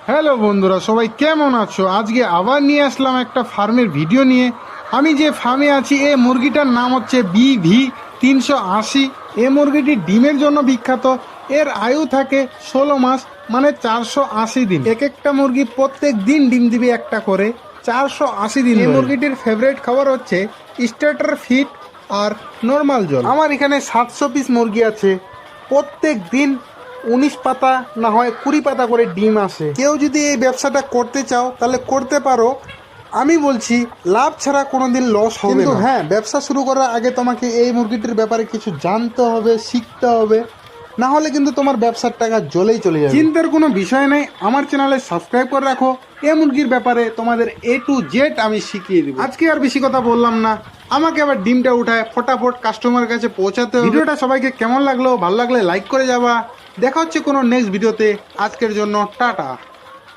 Hello বন্ধুরা, সবাই কেমন আছো? আজকে আবার নিয়ে আসলাম একটা ফার্মের ভিডিও নিয়ে। আমি যে ফার্মে আছি এই মুরগিটার নাম হচ্ছে BV380। এই মুরগিটি ডিমের জন্য বিখ্যাত। এর আয়ু থাকে 16 মাস, মানে 480 দিন। এক একটা মুরগি প্রত্যেক দিন ডিম দিবে একটা করে, 480 দিন। এই মুরগিটির ফেভারিট খাবার হচ্ছে স্টার্টার ফিড আর নর্মাল জল। আমার এখানে 700 পিস মুরগি আছে। প্রত্যেক দিন 19 পাতা না হয় 20 পাতা করে ডিম আসে। কেউ যদি এই ব্যবসাটা করতে চাও তাহলে করতে পারো। আমি বলছি লাভ ছাড়া কোনোদিন লস হবে না। কিন্তু হ্যাঁ, ব্যবসা শুরু করার আগে তোমাকে এই মুরগিটির ব্যাপারে কিছু জানতে হবে, শিখতে হবে, না হলে কিন্তু তোমার ব্যবসার টাকা জলেই চলে যাবে। চিন্তার কোনো বিষয় নেই, আমার চ্যানেলে সাবস্ক্রাইব করে রাখো। এই মুরগির ব্যাপারে তোমাদের A to Z আমি শিখিয়ে দিব। আজকে আর বেশি কথা বললাম না, আমাকে আবার ডিমটা উঠায় ফটাফট কাস্টমারের কাছে পৌঁছাতে হবে। ভিডিওটা সবাইকে কেমন লাগলো? ভালো লাগলে লাইক করে যাবা। দেখা হচ্ছে কোনো নেক্সট ভিডিওতে। আজকের জন্য টাটা।